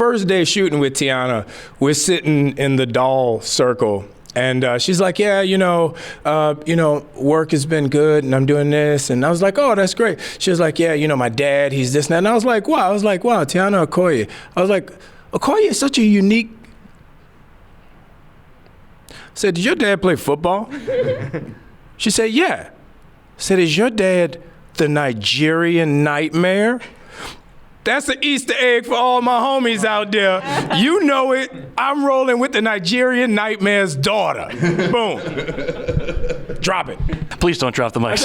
first day shooting with Tiana, we're sitting in the doll circle. And she's like, yeah, work has been good, and I'm doing this. And I was like, oh, that's great. She was like, yeah, my dad, he's this and that. And I was like, wow. Tiana Okoye. I was like, Okoye is such a unique. I said, did your dad play football? She said, yeah. I said, is your dad the Nigerian Nightmare? That's the Easter egg for all my homies out there. You know it. I'm rolling with the Nigerian Nightmare's daughter. Boom. Drop it. Please don't drop the mic.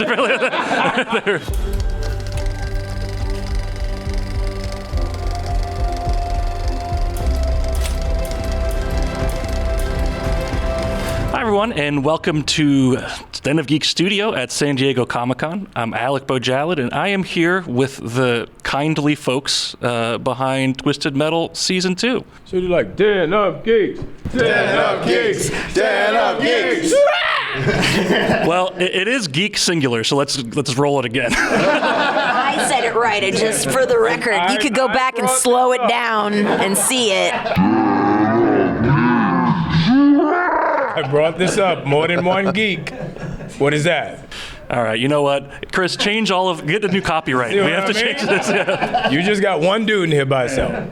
Hi, everyone, and welcome to Den of Geek Studio at San Diego Comic-Con. I'm Alec Bojalad, and I am here with the kindly folks behind Twisted Metal Season 2. So you're like, Den of Geeks, Den of Geeks, Den of Geeks. Well, it is geek singular, so let's roll it again. I said it right, and just for the record, you could go back and slow it down and see it. I brought this up, more than one geek. What is that? All right, you know what? Chris, get the new copyright. We have to change this. Yeah. You just got one dude in here by himself.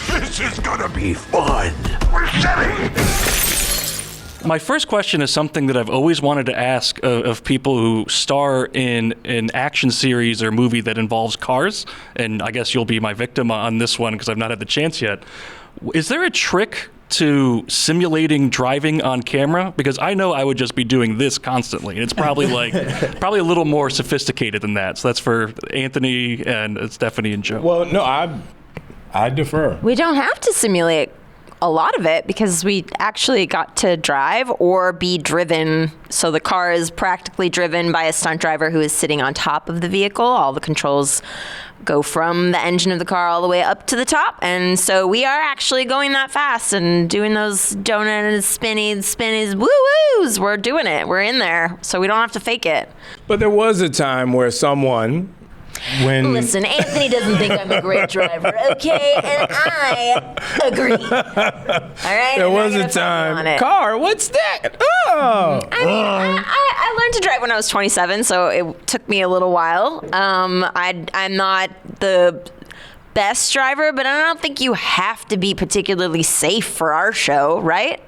This is gonna be fun. We're setting. My first question is something that I've always wanted to ask of people who star in an action series or movie that involves cars, and I guess you'll be my victim on this one because I've not had the chance yet. Is there a trick to simulating driving on camera? Because I know I would just be doing this constantly, and it's probably probably a little more sophisticated than that. So that's for Anthony and Stephanie and Joe. Well, no, I defer. We don't have to simulate a lot of it because we actually got to drive or be driven. So the car is practically driven by a stunt driver who is sitting on top of the vehicle. All the controls go from the engine of the car all the way up to the top. And so we are actually going that fast and doing those donuts, spinnies, woo-woos. We're doing it. We're in there. So we don't have to fake it. But there was a time where someone, Listen, Anthony doesn't think I'm a great driver, okay? And I agree. All right? There was a time. Car, what's that? Oh. I learned to drive when I was 27, so it took me a little while. I'm not the best driver, but I don't think you have to be particularly safe for our show, right?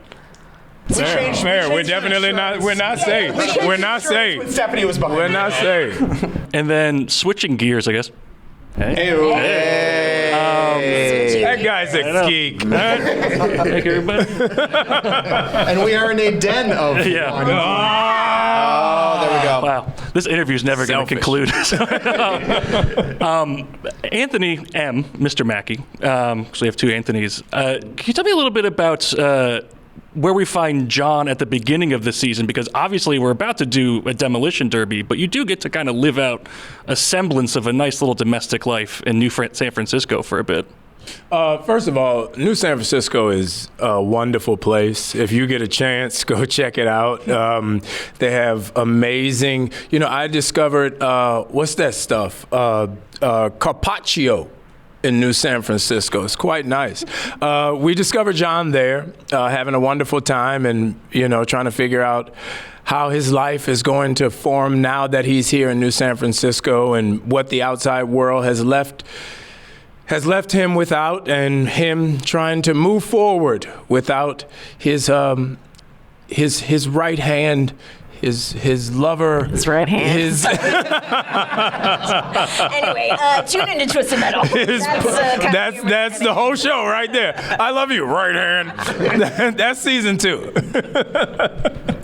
Fair. We're definitely not. We're not safe. We're not safe. When Stephanie was behind. We're not safe. And then switching gears, I guess. Hey. That guy's a geek. Thank you, everybody. And we are in a den of. Yeah. Oh, there we go. Wow. This interview's never going to conclude. Anthony M., Mr. Mackie, so we have two Anthonys. Can you tell me a little bit about where we find John at the beginning of the season? Because obviously we're about to do a demolition derby, but you do get to kind of live out a semblance of a nice little domestic life in San Francisco for a bit. First of all, New San Francisco is a wonderful place. If you get a chance, go check it out. They have amazing, I discovered, what's that stuff? Carpaccio in New San Francisco. It's quite nice. We discovered John there, having a wonderful time and, trying to figure out how his life is going to form now that he's here in New San Francisco and what the outside world has left him without, and him trying to move forward without his right hand, his lover. His right hand. Anyway, tune into Twisted Metal. That's the whole show right there. I love you, right hand. That's season 2.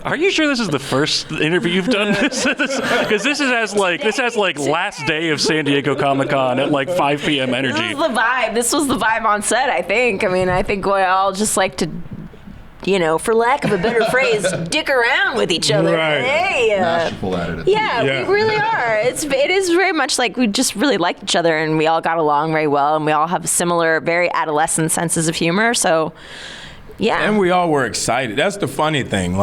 Are you sure this is the first interview you've done? Because this has last day of San Diego Comic-Con at 5 p.m. energy. This was the vibe. This was the vibe on set, I think. I think we all just like to, for lack of a better phrase, dick around with each other. Right. Hey, Masterful attitude. Yeah, we really are. It is very much like we just really like each other, and we all got along very well, and we all have similar, very adolescent senses of humor. So, yeah. And we all were excited. That's the funny thing.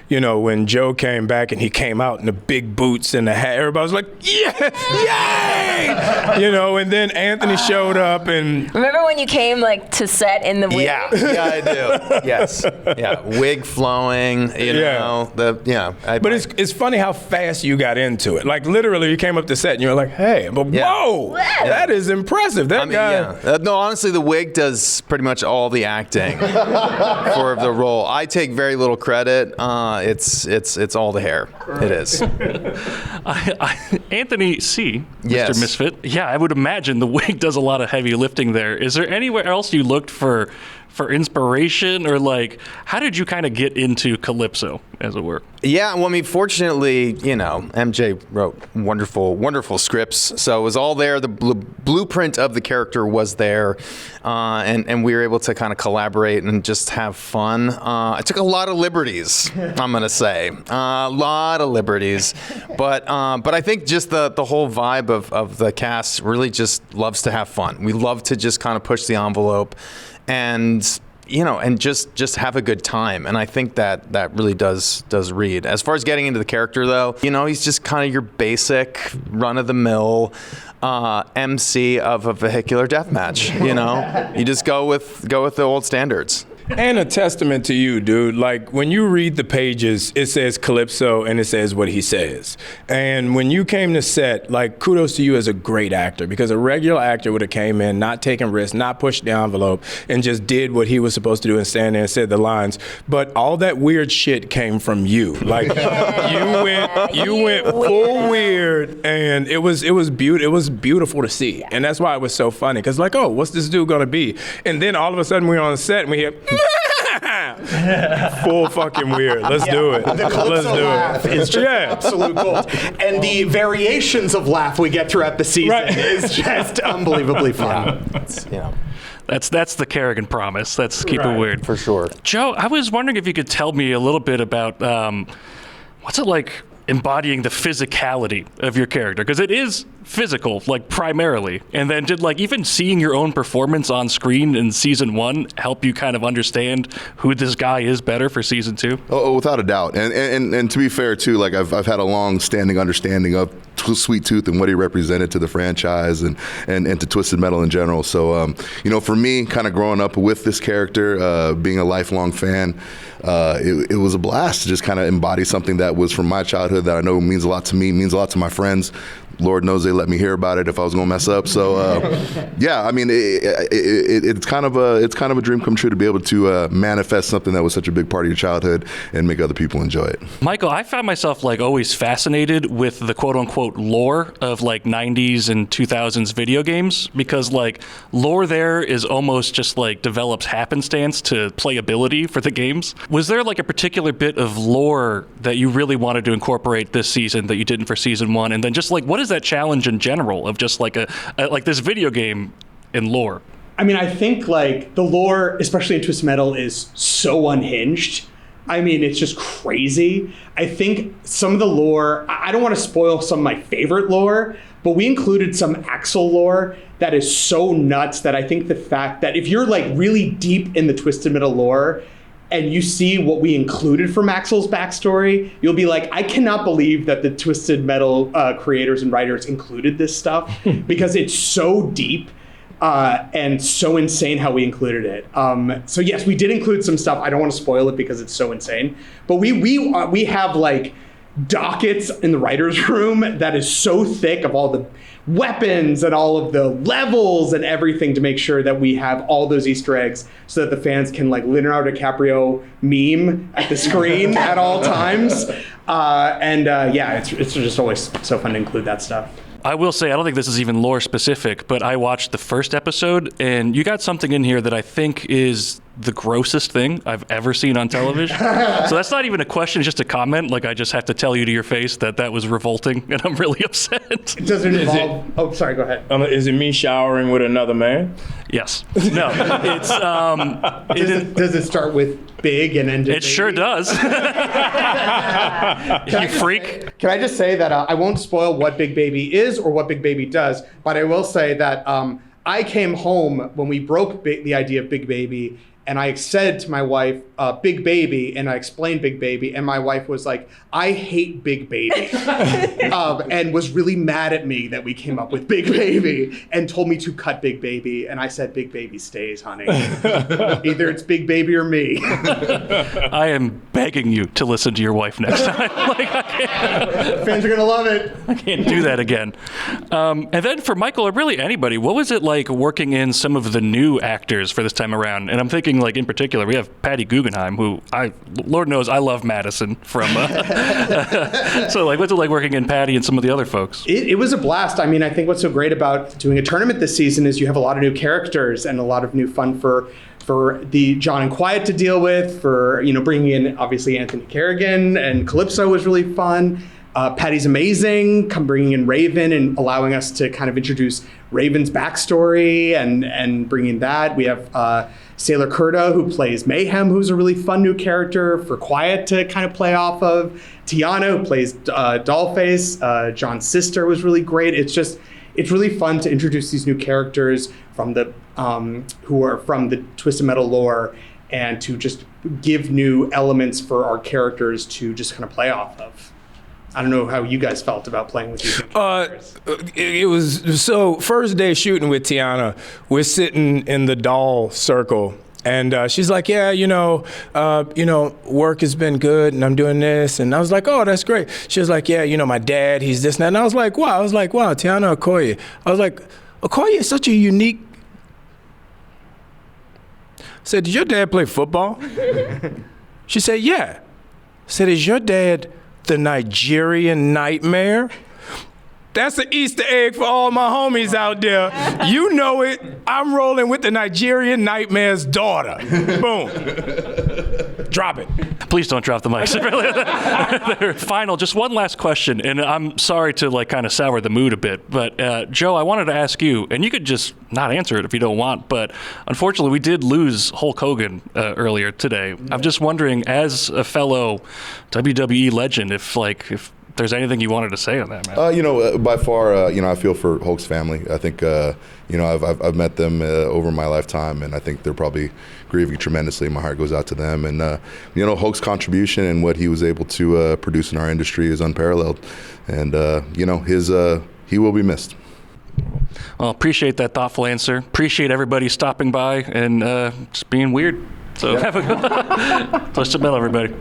you know, when Joe came back and he came out in the big boots and the hat, everybody was like, yeah, yay! You know, and then Anthony showed up and... Remember when you came like to set in the wig? Yeah, I do. Yes. Yeah, wig flowing, you know. But it's funny how fast you got into it. Like literally you came up to set and you were like, hey, but whoa, that is impressive. That guy... Yeah. No, honestly, the wig does pretty much all the acting for the role. I take very little credit. It's all the hair. It is. Anthony C., Yes. Mr. Misfit. Yeah, I would imagine the wig does a lot of heavy lifting there. Is there anywhere else you looked for inspiration, or like how did you kind of get into Calypso, as it were? Yeah, well, I mean, fortunately, you know, MJ wrote wonderful scripts, so it was all there. The blueprint of the character was there, and we were able to kind of collaborate and just have fun. I took a lot of liberties, I'm gonna say, a lot of liberties, but I think just the whole vibe of the cast really just loves to have fun. We love to just kind of push the envelope, and you know, and just have a good time. And I think that really does read. As far as getting into the character, though, you know, he's just kind of your basic run-of-the-mill MC of a vehicular death match. You know, you just go with the old standards. And a testament to you, dude. Like, when you read the pages, it says Calypso and it says what he says. And when you came to set, like, kudos to you as a great actor, because a regular actor would have came in, not taking risks, not pushed the envelope, and just did what he was supposed to do and stand there and said the lines. But all that weird shit came from you. Like, you went full weird, and it was beautiful to see. And that's why it was so funny, because like, oh, what's this dude gonna be? And then all of a sudden we're on set and we hear, full fucking weird. Let's do it. The Calypso laugh is just absolute gold. And the variations of laugh we get throughout the season is just unbelievably fun. Yeah. That's the Carrigan promise. That's keep it weird. For sure. Joe, I was wondering if you could tell me a little bit about what's it like embodying the physicality of your character, because it is physical, like primarily. And then did like even seeing your own performance on screen in season 1 help you kind of understand who this guy is better for season 2? Oh, without a doubt. And to be fair too, like I've had a long standing understanding of Sweet Tooth and what he represented to the franchise and to Twisted Metal in general. So you know, for me, kind of growing up with this character, being a lifelong fan, it was a blast to just kind of embody something that was from my childhood that I know means a lot to me, means a lot to my friends. Lord knows they let me hear about it if I was going to mess up. So yeah, I mean, it's kind of a dream come true to be able to manifest something that was such a big part of your childhood and make other people enjoy it. Michael, I found myself like always fascinated with the quote unquote lore of like 90s and 2000s video games, because like lore there is almost just like develops happenstance to playability for the games. Was there like a particular bit of lore that you really wanted to incorporate this season that you didn't for season 1? And then just like, what is that challenge in general of just like a like this video game in lore? I mean, I think like the lore, especially in Twisted Metal, is so unhinged. I mean, it's just crazy. I think some of the lore, I don't want to spoil some of my favorite lore, but we included some Axel lore that is so nuts that I think the fact that if you're like really deep in the Twisted Metal lore and you see what we included from Axel's backstory, you'll be like, I cannot believe that the Twisted Metal creators and writers included this stuff because it's so deep and so insane how we included it. So yes, we did include some stuff. I don't want to spoil it because it's so insane, but we have like dockets in the writer's room that is so thick of all the weapons and all of the levels and everything to make sure that we have all those Easter eggs so that the fans can like Leonardo DiCaprio meme at the screen at all times. Yeah, it's just always so fun to include that stuff. I will say, I don't think this is even lore specific, but I watched the first episode and you got something in here that I think is the grossest thing I've ever seen on television. So that's not even a question, it's just a comment. Like I just have to tell you to your face that was revolting and I'm really upset. Does it involve... Oh, sorry, go ahead. Is it me showering with another man? Yes. No, it's... Does it start with big and end in It sure does. You freak. Can I just say that I won't spoil what Big Baby is or what Big Baby does, but I will say that I came home when we broke the idea of Big Baby, And I said to my wife, Big Baby, and I explained Big Baby, and my wife was like, I hate Big Baby, and was really mad at me that we came up with Big Baby, and told me to cut Big Baby, and I said, Big Baby stays, honey. Either it's Big Baby or me. I am begging you to listen to your wife next time. Fans are going to love it. I can't do that again. And then for Michael, or really anybody, what was it like working in some of the new actors for this time around? And I'm thinking, like, in particular, we have Patty Guggenheim, who Lord knows I love Madison from. So, like, what's it like working in Patty and some of the other folks? It was a blast. I mean, I think what's so great about doing a tournament this season is you have a lot of new characters and a lot of new fun for the John and Quiet to deal with, for, bringing in, obviously, Anthony Carrigan, and Calypso was really fun. Patty's amazing, bringing in Raven and allowing us to kind of introduce Raven's backstory and bringing that. We have Sailor Kurta, who plays Mayhem, who's a really fun new character for Quiet to kind of play off of. Tiana, who plays Dollface. John's sister was really great. It's really fun to introduce these new characters from who are from the Twisted Metal lore, and to just give new elements for our characters to just kind of play off of. I don't know how you guys felt about playing with these new characters. It was so first day shooting with Tiana, we're sitting in the doll circle, and she's like, yeah, work has been good, and I'm doing this, and I was like, oh, that's great. She was like, yeah, my dad, he's this and that, and I was like, wow, Tiana Okoye. I was like, Okoye is such a unique. I said, did your dad play football? She said, yeah. I said, is your dad the Nigerian Nightmare? That's the Easter egg for all my homies out there. You know it. I'm rolling with the Nigerian Nightmare's daughter. Boom. Drop it. Please don't drop the mics. Final, just one last question, and I'm sorry to kind of sour the mood a bit, but Joe, I wanted to ask you, and you could just not answer it if you don't want, but unfortunately we did lose Hulk Hogan earlier today. I'm just wondering, as a fellow WWE legend, if there's anything you wanted to say on that, man. By far, I feel for Hulk's family. I think, I've met them over my lifetime, and I think they're probably grieving tremendously. My heart goes out to them. And, Hulk's contribution and what he was able to produce in our industry is unparalleled. And, he will be missed. Well, appreciate that thoughtful answer. Appreciate everybody stopping by and just being weird. So have a good Twisted Metal, everybody.